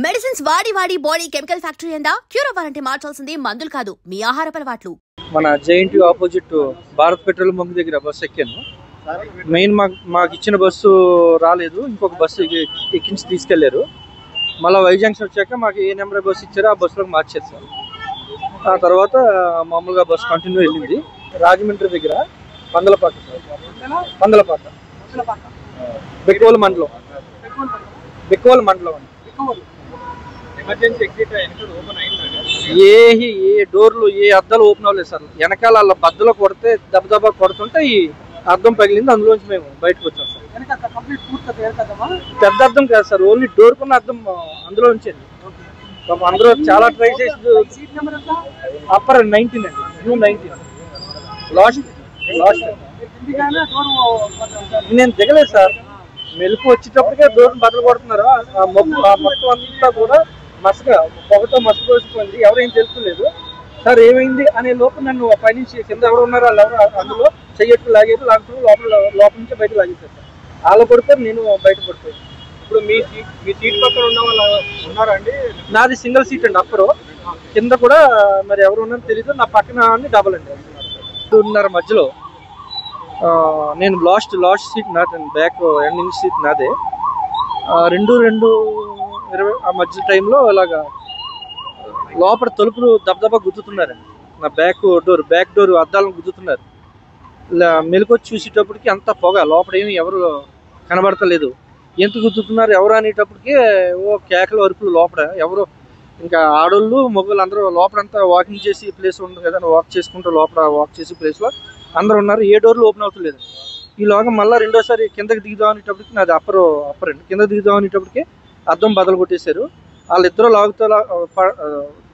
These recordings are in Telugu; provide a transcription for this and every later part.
మెడిసిన్స్ వాడి వాడి బాడీ కెమికల్ ఫ్యాక్టరీ అయిందా? క్యూర్ అవ్వాలంటే మార్చాల్సింది మందులు కాదు, మీ ఆహారపు అలవాట్లు. మన JNT opposite Bharat petrol bunk దగ్గర బస్సు ఎక్కాను. మెయిన్ మాకు ఇచ్చిన బస్సు రాలేదు, ఇంకొక బస్సు ఎక్కించి తీసుకెళ్లారు. మళ్ళీ వై జంక్షన్ వచ్చాక మాకు ఏ నెంబర్ బస్సు ఇచ్చారో ఆ బస్సులోకి మార్చారు సార్. ఆ తర్వాత మామూలుగా బస్సు కంటిన్యూ వెళ్ళింది. రాజమండ్రి దగ్గర పందలపాట బెక్కోల్ మండలం ఏ డోర్లు ఏ అద్దాలు ఓపెన్ అవ్వలేదు సార్. వెనకాల వాళ్ళ బద్దలు కొడితే దెబ్బ కొడుతుంటే ఈ అద్దం పగిలింది. అందులోంచి మేము బయటకు వచ్చాం సార్. పెద్ద అద్దం కాదు సార్, ఓన్లీ డోర్ కున్న అద్దం అందులో ఉంచండి. అందరూ చాలా ట్రై చేసి అప్పర్ 19 అండి, జూన్ 19 లాస్ట్ నేను దిగలేదు సార్. మెలకు వచ్చేటప్పటికే డోర్ బద్దలు కొడుతున్నారు. ఆ మొత్తం అంతా కూడా మసగా పొగతో మసపోసిపోయింది. ఎవరేం తెలుసుకోలేదు సార్. ఏమైంది అనే లోపు నన్ను పైనుంచి కింద ఎవరు ఉన్నారో వాళ్ళు ఎవరు అందులో చెయ్యట్టు లాగుతూ లోపల నుంచి బయట లాగేశారు సార్. వాళ్ళు పడిపోయి నేను బయట పడిపోయాను. ఇప్పుడు మీ సీట్ పక్కన ఉన్న వాళ్ళు ఉన్నారా అండి? నాది సింగిల్ సీట్ అండి. అప్పుడు కింద కూడా మరి ఎవరు ఉన్నారో తెలీదు. నా పక్కన డబల్ అండి. 2:30 మధ్యలో నేను లాస్ట్ సీట్ నాది, బ్యాక్ ఎండింగ్ సీట్ నాదే. 2:20 ఆ మధ్య టైంలో ఇలాగా లోపల తలుపులు దెబ్బ గుద్దుతున్నారండి. నా బ్యాక్ డోర్ అద్దాలను గుద్దుతున్నారు. ఇలా మెలుకొచ్చి చూసేటప్పటికి అంత పొగ, లోపల ఏమి ఎవరు కనబడతలేదు. ఎంత గుద్దుతున్నారు ఎవరు అనేటప్పటికి ఓ కేకలు అరుపులు లోపల. ఎవరు ఇంకా ఆడోళ్ళు మగవాళ్ళు అందరూ లోపలంతా వాకింగ్ చేసి ప్లేస్ ఉంటుంది కదా, వాక్ చేసుకుంటూ లోపల వాక్ చేసి ప్లేస్లో అందరూ ఉన్నారు. ఏ డోర్లు ఓపెన్ అవుతలేదు. ఈలోగా మళ్ళీ రెండోసారి కిందకి దిగుదాం అనేటప్పటికి నాది అప్పర్ అండి. కిందకి దిగుదాం అనేటప్పటికి అద్దం బదలు కొట్టేశారు. వాళ్ళిద్దరూ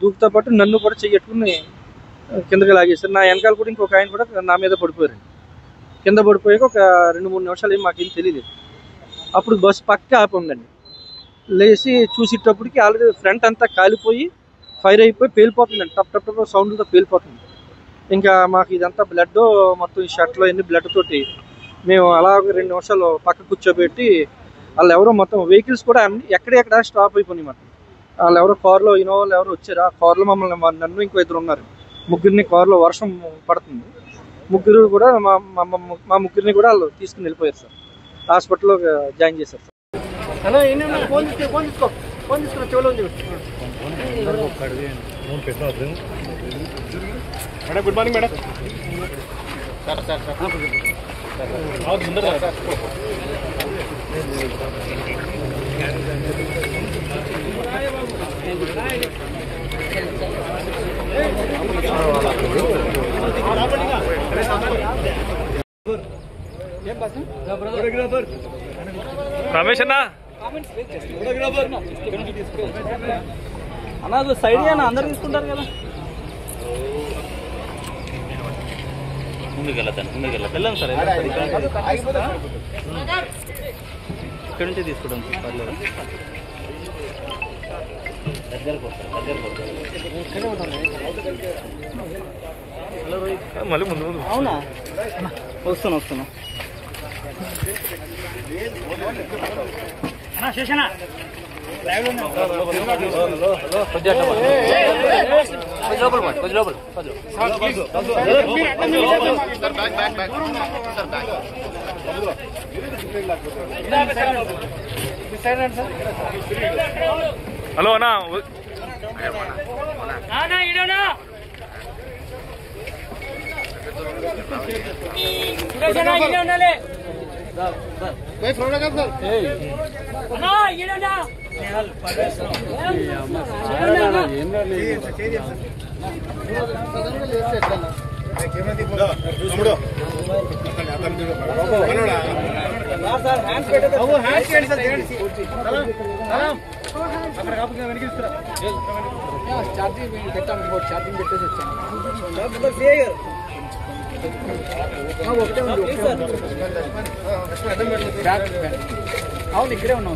దూకుతో పాటు నన్ను కూడా చెయ్యట్టుకుని కిందకి లాగేశారు. నా వెనకాల కూడా ఇంకొక ఆయన కూడా నా మీద పడిపోయారు. కింద పడిపోయాక ఒక 2-3 నిమిషాలు ఏం మాకేం తెలియలేదు. అప్పుడు బస్సు పక్క ఆపి ఉందండి. లేచి చూసేటప్పటికి ఆల్రెడీ ఫ్రంట్ అంతా కాలిపోయి ఫైర్ అయిపోయి పేలిపోతుందండి. టప్ సౌండ్తో పేలిపోతుంది. ఇంకా మాకు ఇదంతా బ్లడ్, మొత్తం ఈ షర్ట్లో ఎన్ని బ్లడ్ తోటి మేము అలా 2 నిమిషాలు పక్క కూర్చోబెట్టి వాళ్ళు ఎవరో మొత్తం వెహికల్స్ కూడా ఎక్కడెక్కడ స్టాప్ అయిపోయినాయి. మొత్తం వాళ్ళు ఎవరో కారులో ఇన్నోవాళ్ళు ఎవరో వచ్చారు. ఆ కారులో నన్ను ఇంకో 2 ఉన్నారు. ముగ్గురిని కారులో వర్షం పడుతుంది. ముగ్గురు కూడా మా ముగ్గురిని కూడా వాళ్ళు తీసుకుని వెళ్ళిపోయారు సార్. హాస్పిటల్లో జాయిన్ చేశారు sir. Madam good morning madam. Ramesh అన్న అన్న సైడ్ అందరు తీసుకుంటారు కదా. వెళ్ళాం సార్. ఇక్కడ నుంచి తీసుకోవడం పర్లేదు. మళ్ళీ ముందు అవునా? వస్తున్నా. శేషనా హలో అన్నా ఛార్జింగ్ పెట్టేసి వచ్చాను. అవును, ఇక్కడే ఉన్నాం.